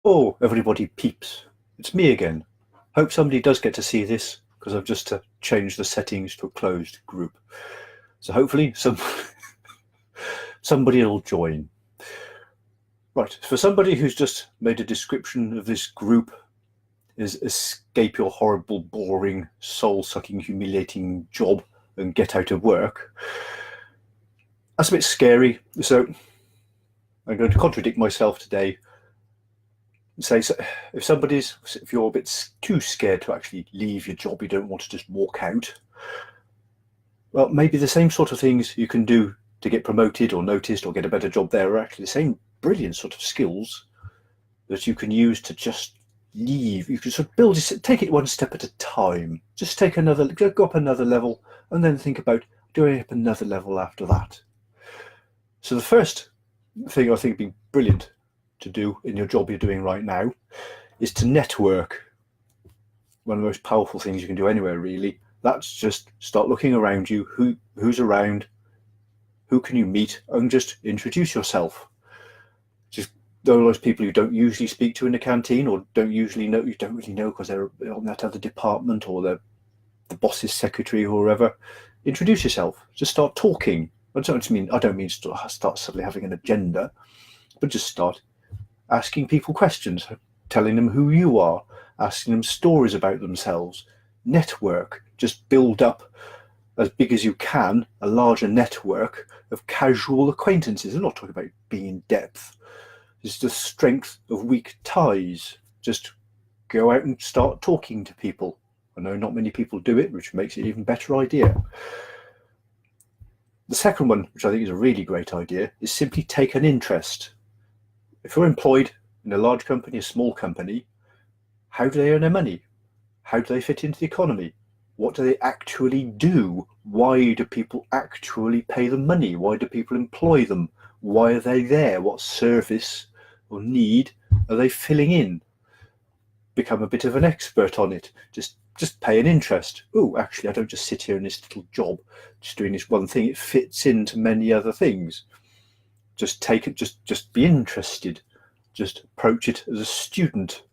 Oh, everybody peeps. It's me again. Hope somebody does get to see this because I've just changed the settings to a closed group. So hopefully somebody will join. Right, for somebody who's just made a description of this group is escape your horrible, boring, soul-sucking, humiliating job and get out of work. That's a bit scary. So I'm going to contradict myself today. Say so, if you're a bit too scared to actually leave your job, you don't want to just walk out. Well, maybe the same sort of things you can do to get promoted or noticed or get a better job there are actually the same brilliant sort of skills that you can use to just leave. You can sort of build it, take it one step at a time. Just take go up another level, and then think about doing up another level after that. So the first thing I think would be brilliant to do in your job you're doing right now is to network. One of the most powerful things you can do anywhere, really. That's just start looking around you, who's around, who can you meet, and just introduce yourself. Just those people you don't usually speak to in the canteen or you don't really know because they're on that other department or they're the boss's secretary or whoever. Introduce yourself. Just start talking. I don't mean start suddenly having an agenda, but just start asking people questions, telling them who you are, asking them stories about themselves. Network. Just build up as big as you can a larger network of casual acquaintances. I'm not talking about being in depth. It's the strength of weak ties. Just go out and start talking to people. I know not many people do it, which makes it an even better idea. The second one, which I think is a really great idea, is simply take an interest. If you're employed in a large company, a small company, how do they earn their money? How do they fit into the economy? What do they actually do? Why do people actually pay them money? Why do people employ them? Why are they there? What service or need are they filling in? Become a bit of an expert on it. Just pay an interest. Oh, actually, I don't just sit here in this little job, just doing this one thing. It fits into many other things. Just take it. Just be interested. Just approach it as a student,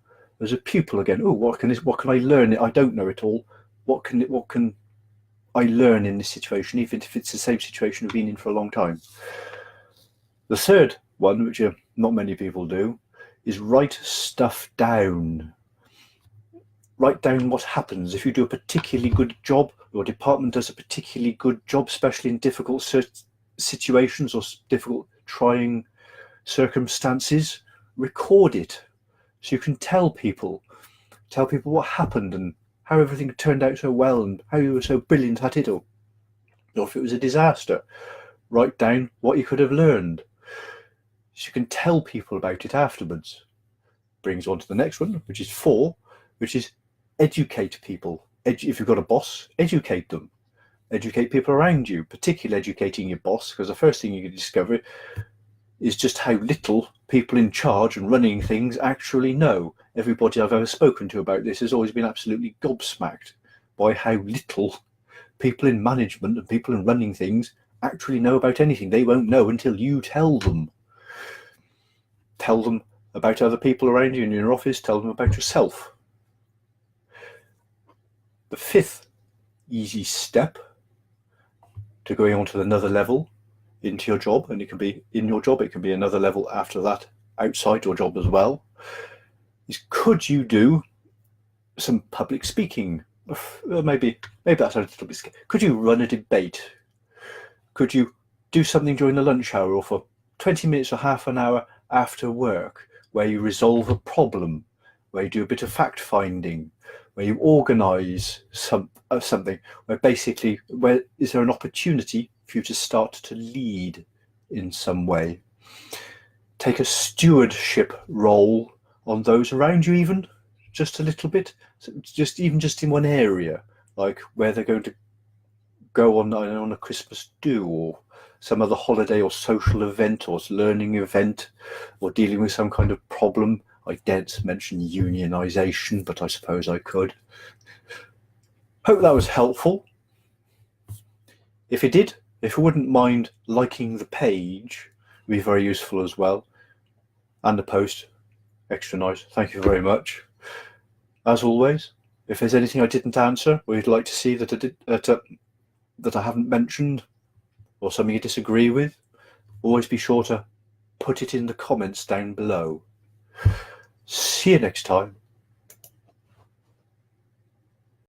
as a pupil again. Oh, what can I learn? I don't know it all. What can I learn in this situation, even if it's the same situation we've been in for a long time? The third one, which not many people do, is write stuff down. Write down what happens if you do a particularly good job. Your department does a particularly good job, especially in difficult situations or difficult, trying circumstances. Record it so you can tell people what happened and how everything turned out so well and how you were so brilliant at it, or if it was a disaster. Write down what you could have learned so you can tell people about it afterwards. Brings on to the next one, which is 4, which is educate people. If you've got a boss, educate them. Educate people around you, particularly educating your boss, because the first thing you can discover is just how little people in charge and running things actually know. Everybody I've ever spoken to about this has always been absolutely gobsmacked by how little people in management and people in running things actually know about anything. They won't know until you tell them. Tell them about other people around you in your office. Tell them about yourself. The 5th easy step to going on to another level into your job, and it can be in your job, it can be another level after that outside your job as well, is could you do some public speaking? Maybe that's a little bit scary. Could you run a debate? Could you do something during the lunch hour or for 20 minutes or half an hour after work where you resolve a problem, where you do a bit of fact finding, where you organise something, where is there an opportunity for you to start to lead in some way? Take a stewardship role on those around you, even just a little bit, just in one area, like where they're going to go on a Christmas do or some other holiday or social event or learning event or dealing with some kind of problem. I daren't mention unionisation, but I suppose I could. Hope that was helpful. If it did, if you wouldn't mind liking the page, it would be very useful as well, and the post. Extra nice. Thank you very much. As always, if there's anything I didn't answer, or you'd like to see that I haven't mentioned, or something you disagree with, always be sure to put it in the comments down below. See you next time.